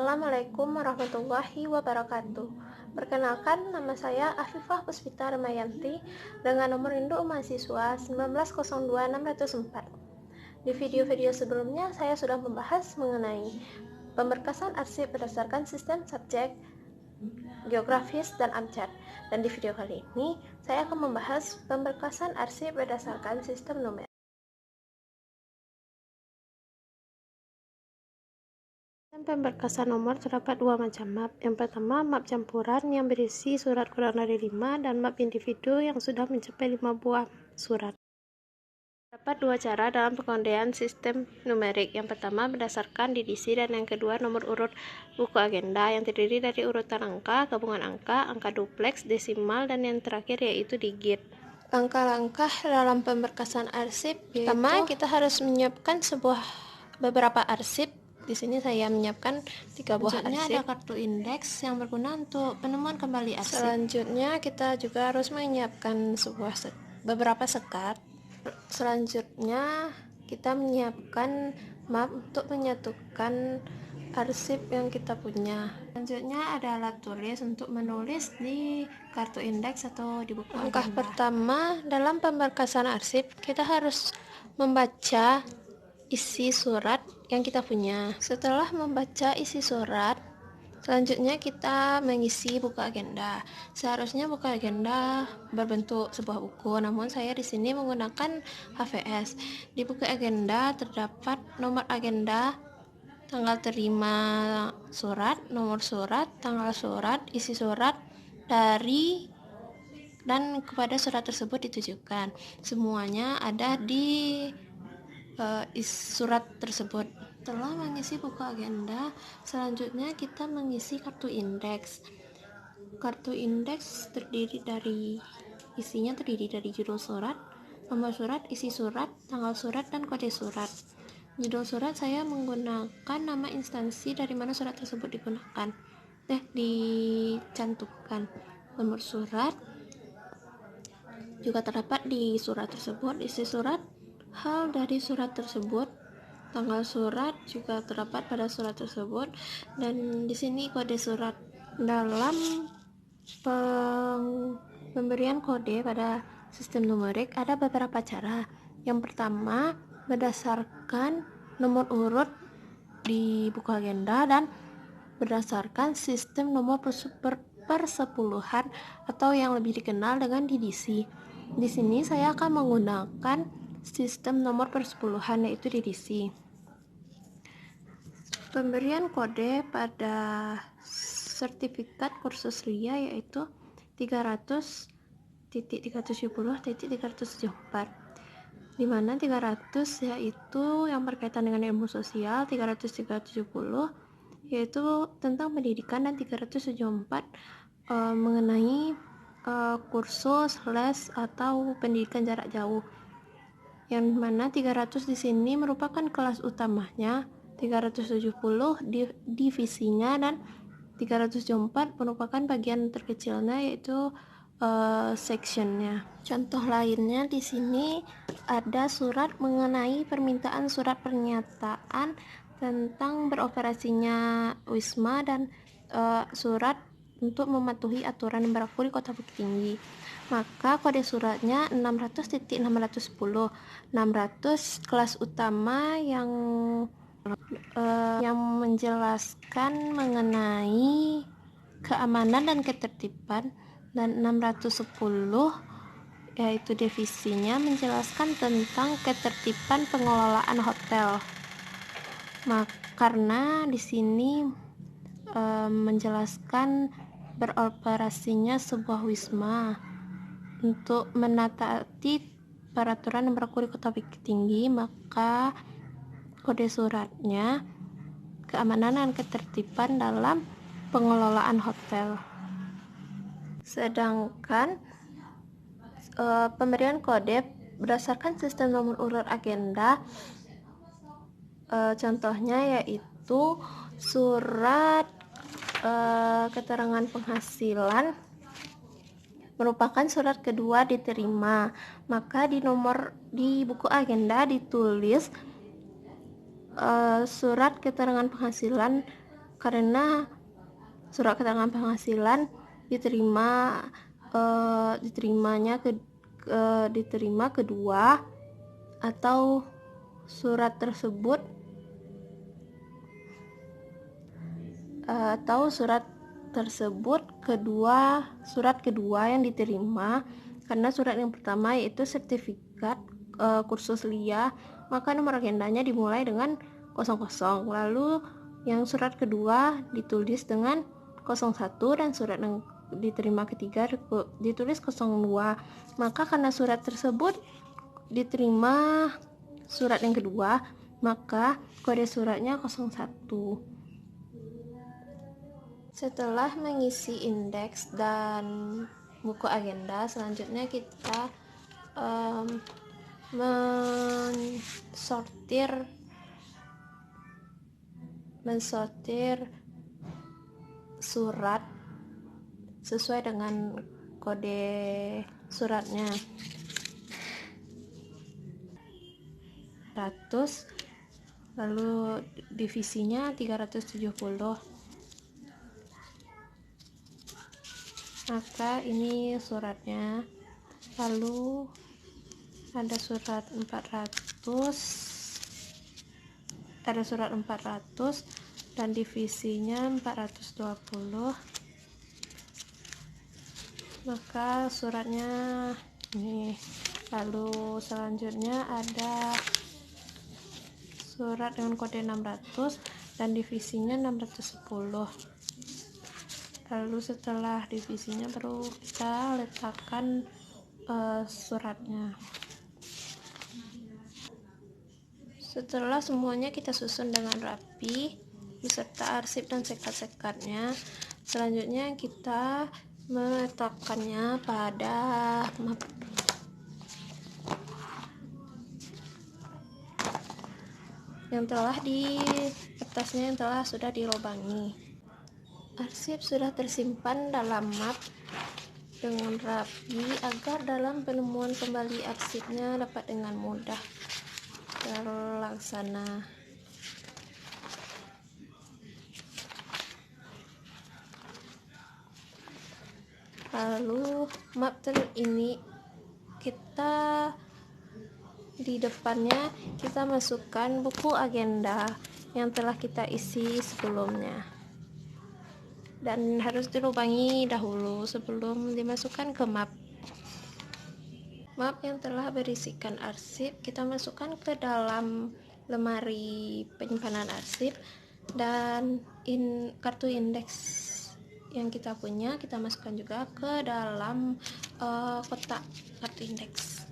Assalamualaikum warahmatullahi wabarakatuh. Perkenalkan, nama saya Afifah Puspita Remayanti dengan nomor induk mahasiswa 1902604. Di video-video sebelumnya saya sudah membahas mengenai pemberkasan arsip berdasarkan sistem subjek, geografis, dan abjad. Dan di video kali ini saya akan membahas pemberkasan arsip berdasarkan sistem numerik. Pemberkasan nomor terdapat dua macam map. Yang pertama, map campuran yang berisi surat kurang dari 5 dan map individu yang sudah mencapai 5 buah surat. Terdapat dua cara dalam pengondean sistem numerik. Yang pertama berdasarkan DDC dan yang kedua nomor urut buku agenda yang terdiri dari urutan angka, gabungan angka, angka duplex, desimal, dan yang terakhir yaitu digit. Langkah-langkah dalam pemberkasan arsip. Pertama, kita harus menyiapkan beberapa arsip. Di sini saya menyiapkan 3 buah arsip. Ada kartu indeks yang berguna untuk penemuan kembali arsip. Selanjutnya kita juga harus menyiapkan beberapa sekat. Selanjutnya kita menyiapkan map untuk menyatukan arsip yang kita punya. Selanjutnya ada alat tulis untuk menulis di kartu indeks atau di buku agenda. Langkah pertama dalam pemberkasan arsip, kita harus membaca isi surat yang kita punya. Setelah membaca isi surat, selanjutnya kita mengisi buku agenda. Seharusnya buku agenda berbentuk sebuah buku, namun saya di sini menggunakan HVS. Di buku agenda terdapat nomor agenda, tanggal terima surat, nomor surat, tanggal surat, isi surat, dari dan kepada surat tersebut ditujukan. Semuanya ada di surat tersebut. Setelah mengisi buku agenda, selanjutnya kita mengisi kartu indeks. Kartu indeks isinya terdiri dari judul surat, nomor surat, isi surat, tanggal surat, dan kode surat. Judul surat saya menggunakan nama instansi dari mana surat tersebut dicantumkan. Nomor surat juga terdapat di surat tersebut, isi surat, hal dari surat tersebut, tanggal surat juga terdapat pada surat tersebut, dan di sini kode surat. Dalam pemberian kode pada sistem numerik ada beberapa cara. Yang pertama, berdasarkan nomor urut di buku agenda dan berdasarkan sistem nomor persepuluhan atau yang lebih dikenal dengan DDC. Di sini saya akan menggunakan sistem nomor persepuluhan yaitu DDC. Pemberian kode pada sertifikat kursus LIA yaitu 300.370.374, di mana 300 yaitu yang berkaitan dengan ilmu sosial, 370 yaitu tentang pendidikan, dan 374 mengenai kursus, les, atau pendidikan jarak jauh. Yang mana 300 di sini merupakan kelas utamanya, 370 divisinya, dan 374 merupakan bagian terkecilnya yaitu sectionnya. Contoh lainnya di sini ada surat mengenai permintaan surat pernyataan tentang beroperasinya Wisma dan surat untuk mematuhi aturan yang berlaku di Kota Bukit Tinggi. Maka kode suratnya 600.610. 600 kelas utama yang menjelaskan mengenai keamanan dan ketertiban, dan 610 yaitu divisinya menjelaskan tentang ketertiban pengelolaan hotel. Karena di sini menjelaskan beroperasinya sebuah wisma untuk menataati peraturan yang berlaku di Kota Bukit Tinggi, maka kode suratnya keamanan dan ketertiban dalam pengelolaan hotel. Sedangkan pemberian kode berdasarkan sistem nomor urut agenda, contohnya yaitu surat keterangan penghasilan merupakan surat kedua diterima, maka di buku agenda ditulis surat keterangan penghasilan karena surat keterangan penghasilan diterima kedua, atau surat kedua yang diterima karena surat yang pertama yaitu sertifikat kursus LIA, maka nomor agendanya dimulai dengan 00, lalu yang surat kedua ditulis dengan 01, dan surat yang diterima ketiga ditulis 02. Maka karena surat tersebut diterima surat yang kedua, maka kode suratnya 01. Setelah mengisi indeks dan buku agenda, selanjutnya kita mensortir surat sesuai dengan kode suratnya. 100, lalu divisinya 370. Maka ini suratnya. Lalu ada surat 400 dan divisinya 420. Maka suratnya ini. Lalu selanjutnya ada surat dengan kode 600 dan divisinya 610. Lalu setelah divisinya baru kita letakkan suratnya. Setelah semuanya kita susun dengan rapi beserta arsip dan sekat-sekatnya, selanjutnya kita meletakkannya pada map yang telah kertasnya yang telah sudah dilubangi. Arsip sudah tersimpan dalam map dengan rapi agar dalam penemuan kembali arsipnya dapat dengan mudah terlaksana. Lalu map ini kita di depannya kita masukkan buku agenda yang telah kita isi sebelumnya, dan harus dilubangi dahulu sebelum dimasukkan ke map. Map yang telah berisikan arsip kita masukkan ke dalam lemari penyimpanan arsip, dan kartu indeks yang kita punya kita masukkan juga ke dalam kotak kartu indeks.